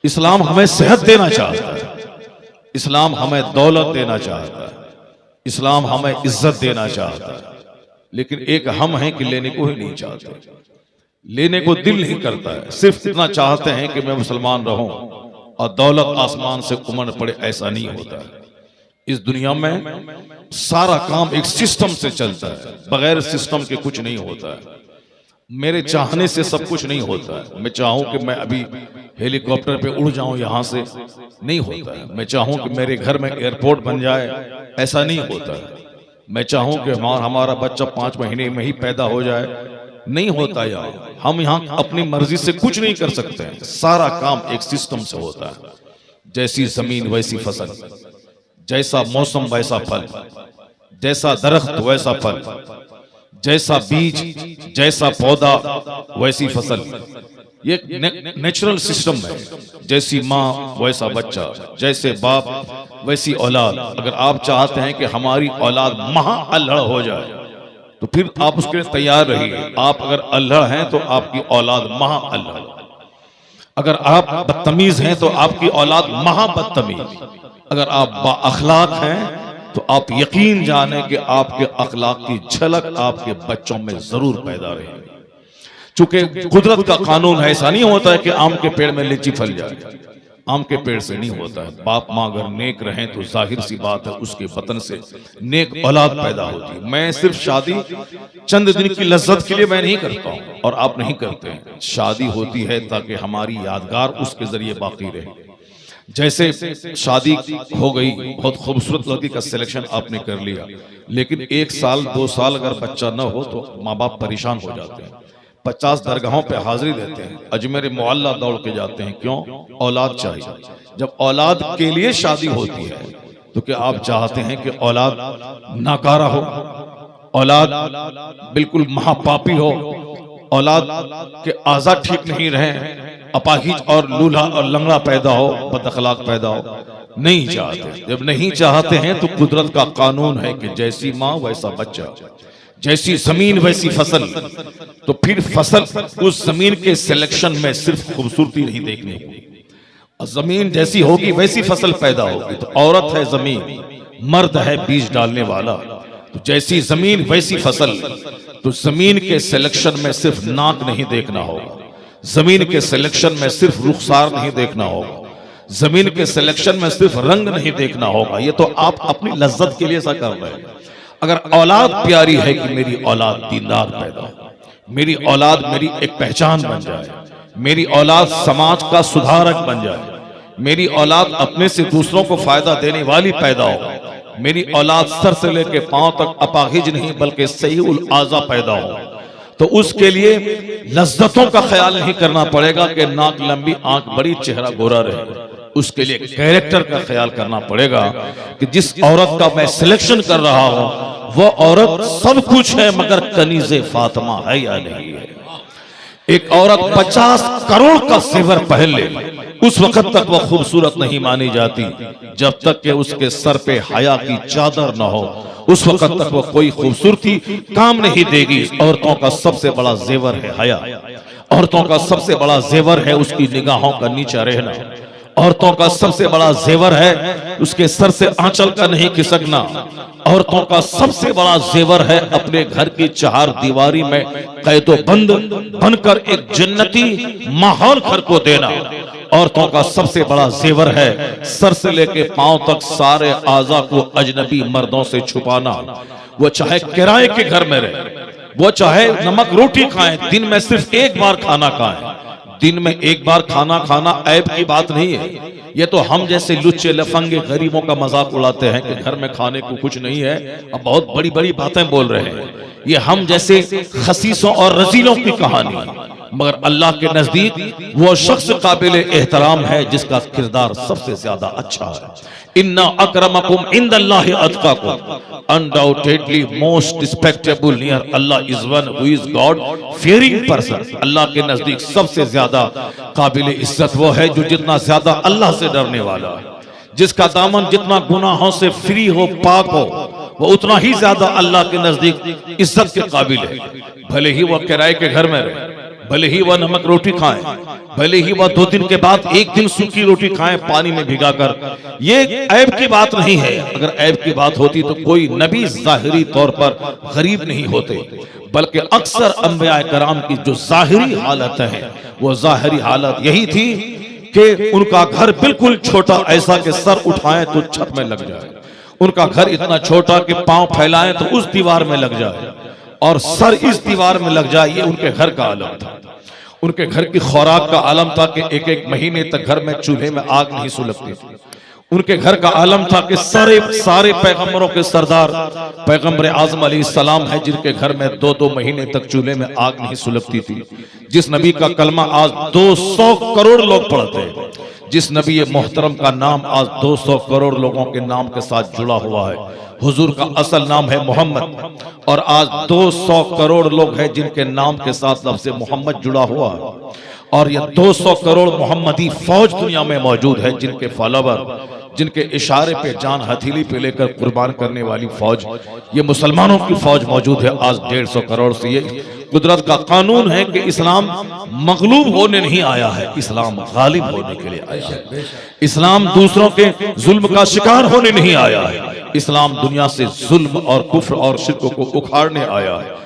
इस्लाम हमें सेहत देना चाहता है, इस्लाम हमें दौलत देना चाहता है, इस्लाम हमें इज्जत देना चाहता है। लेकिन एक हम हैं कि लेने को ही नहीं चाहते, लेने को दिल नहीं करता है, सिर्फ इतना चाहते हैं कि मैं मुसलमान रहूं और दौलत आसमान से उमड़ पड़े। ऐसा नहीं होता है। इस दुनिया में सारा काम एक सिस्टम से चलता है, बगैर सिस्टम के कुछ नहीं होता है। मेरे चाहने से सब कुछ नहीं होता है। मैं चाहूं कि मैं अभी हेलीकॉप्टर पे उड़ जाऊं यहां से, नहीं होता है। मैं चाहूं कि मेरे घर में एयरपोर्ट बन जाए, ऐसा नहीं होता है। मैं चाहूं कि हमारा बच्चा 5 महीने में ही पैदा हो जाए, नहीं होता यार। हम यहाँ अपनी मर्जी से कुछ नहीं कर सकते हैं। सारा काम एक सिस्टम से होता है। जैसी जमीन वैसी फसल, जैसा मौसम वैसा फल, जैसा दरख्त वैसा फल, जैसा बीज जैसा पौधा वैसी फसल। ये नेचुरल सिस्टम है। जैसी माँ वैसा बच्चा, जैसे बाप वैसी औलाद। अगर आप चाहते हैं कि हमारी औलाद महा अल्हड़ हो जाए तो फिर आप उसके लिए तैयार रहिए। आप अगर अल्हड़ हैं तो आपकी औलाद महा अल्हड़, अगर आप बदतमीज हैं तो आपकी औलाद महा बदतमीज, अगर आप बाअखलाक हैं तो आप यकीन जाने कि आपके अखलाक की झलक आपके बच्चों में जरूर पैदा रहेगी। चूंकि कुदरत का कानून है, ऐसा नहीं होता है कि आम के पेड़ में लीची फल जाए। आम के पेड़ से नहीं होता है। बाप माँ अगर नेक रहें तो जाहिर सी बात है उसके वतन से नेक औलाद पैदा होती है। मैं सिर्फ शादी चंद दिन की लज्जत के लिए मैं नहीं करता हूँ, और आप नहीं करते हैं। शादी होती है ताकि हमारी यादगार उसके जरिए बाकी रहे। जैसे शादी हो गई, बहुत खूबसूरत लड़की का सिलेक्शन आपने कर लिया, लेकिन 1 साल 2 साल अगर बच्चा न हो तो माँ बाप परेशान हो जाते हैं। 50 दरगाहों पे हाजिरी देते हैं, अजमेर मोहल्ला दौड़ के जाते हैं। क्यों? औलाद चाहिए। जब औलाद के लिए शादी होती है तो क्या आप चाहते हैं कि औलाद नाकारा हो, औलाद बिल्कुल महापापी हो, औलाद के आज़ा ठीक नहीं रहे, अपाहिज और लूल्हा और लंगड़ा पैदा हो, बदअखलाक पैदा हो? नहीं चाहते। जब नहीं चाहते हैं तो कुदरत का कानून है कि जैसी माँ वैसा बच्चा, जैसी जमीन वैसी फसल। तो फिर फसल, उस जमीन के सिलेक्शन में सिर्फ खूबसूरती नहीं देखनी होगी। जमीन जैसी होगी वैसी फसल पैदा होगी। तो औरत है जमीन, मर्द है बीज डालने वाला। तो जैसी जमीन वैसी फसल। तो जमीन के सिलेक्शन में सिर्फ नाक नहीं देखना होगा, जमीन के सिलेक्शन में सिर्फ रुखसार नहीं देखना होगा, जमीन के सिलेक्शन में सिर्फ रंग नहीं देखना होगा। ये तो आप अपनी लज्जत के लिए ऐसा कर रहे हैं। अगर औलाद प्यारी है कि मेरी औलाद दीनदार पैदा हो, मेरी औलाद मेरी एक पहचान बन जाए, मेरी औलाद समाज का सुधारक बन जाए, मेरी औलाद अपने से दूसरों को फायदा देने वाली पैदा हो, मेरी औलाद सर से लेकर पांव तक अपाहिज नहीं बल्कि सही उल आज़ा पैदा हो, तो उसके लिए लज्जतों का ख्याल नहीं करना पड़ेगा कि नाक लंबी आंख बड़ी चेहरा गोरा रहे। उसके लिए कैरेक्टर का ख्याल करना पड़ेगा कि जिस औरत का मैं सिलेक्शन कर रहा हूं वो औरत सब कुछ है मगर कनीज़े फातिमा है या नहीं है। एक औरत 50 करोड़ का जेवर पहन ले, उस वक्त तक वह खूबसूरत नहीं मानी जाती जब तक कि उसके सर पे हया की चादर न हो। उस वक्त तक वह कोई खूबसूरती काम नहीं देगी। औरतों का सबसे बड़ा जेवर है हया। औरतों का सबसे बड़ा जेवर है उसकी निगाहों का नीचा रहना। औरतों का सबसे बड़ा जेवर है उसके सर से आंचल का नहीं खिसकना। औरतों का सबसे बड़ा जेवर है अपने घर की 4 दीवारी में कैदो बंद बनकर एक जन्नती माहौल घर को देना। औरतों का सबसे बड़ा जेवर है सर से लेके पांव तक सारे आज़ा को अजनबी मर्दों से छुपाना। वो चाहे किराए के घर में रहे, वो चाहे नमक रोटी खाएं, दिन में सिर्फ 1 बार खाना खाएं। दिन में 1 बार खाना खाना ऐब की बात नहीं है। ये तो हम जैसे लुच्चे लफंगे गरीबों का मजाक उड़ाते हैं कि घर में खाने को कुछ नहीं है, अब बहुत बड़ी बड़ी बातें बोल रहे हैं। ये हम जैसे खसीसों और रजीलों की कहानी। मगर अल्लाह के नजदीक वो शख्स काबिल एहतराम है जिसका किरदार सबसे ज्यादा अच्छा है। इन्ना अक्रमकुम इंदल्लाहि अतकाकुम, undoubtedly most respectable near Allah is one who is God fearing person. Allah के नजदीक सबसे ज्यादा काबिल इज्जत वो है जो जितना ज्यादा अल्लाह से डरने वाला है, जिसका दामन जितना गुनाहों से फ्री हो, पाक हो, वो उतना ही ज्यादा अल्लाह के नजदीक इज्जत के काबिल है। भले ही वो किराए के घर में रहे, भले ही वह नमक रोटी खाएं, भले ही वह 2 दिन के बाद 1 दिन सूखी रोटी खाएं पानी में भिगाकर, ये ऐब की बात नहीं है। अगर ऐब की बात होती तो कोई नबी जाहिरी तौर पर गरीब नहीं होते, बल्कि अक्सर अंबिया कराम की जो जाहिरी हालत है वो जाहिरी हालत यही थी कि उनका घर बिल्कुल छोटा, ऐसा कि सर उठाएं तो छत में लग जाए। उनका घर इतना छोटा कि पांव फैलाएं तो उस दीवार में लग जाए और सर इस दीवार में लग जाए। ये उनके घर का आलम था। उनके घर की खुराक का आलम था कि 1-1 महीने तक घर में चूल्हे में आग नहीं सुलगती थी। उनके घर का आलम था कि सारे पैगंबरों के सरदार पैगंबर आजम अलैहिस्सलाम है, जिनके घर में 2-2 महीने तक चूल्हे में आग नहीं सुलगती थी। जिस नबी का कलमा आज 200 करोड़ लोग पढ़ते हैं, जिस नबी मोहतरम का नाम आज 200 करोड़ लोगों के नाम के साथ जुड़ा हुआ है। हुजूर का असल नाम है मोहम्मद और आज 200 करोड़ लोग हैं जिनके नाम के साथ लफ्ज़ मोहम्मद जुड़ा हुआ है। और ये 200 करोड़ मोहम्मदी फौज दुनिया में मौजूद है, जिनके फॉलोवर, जिनके इशारे पे जान हथेली पे लेकर कुर्बान करने वाली फौज, ये मुसलमानों की फौज मौजूद है आज 150 करोड़ से। ये कुदरत का कानून है कि इस्लाम मगलूब होने नहीं आया है, इस्लाम गालिब होने के लिए आया है। इस्लाम दूसरों के जुल्म का शिकार होने नहीं आया है, इस्लाम दुनिया से जुल्म और कुफ्र और शिर्क को उखाड़ने आया है।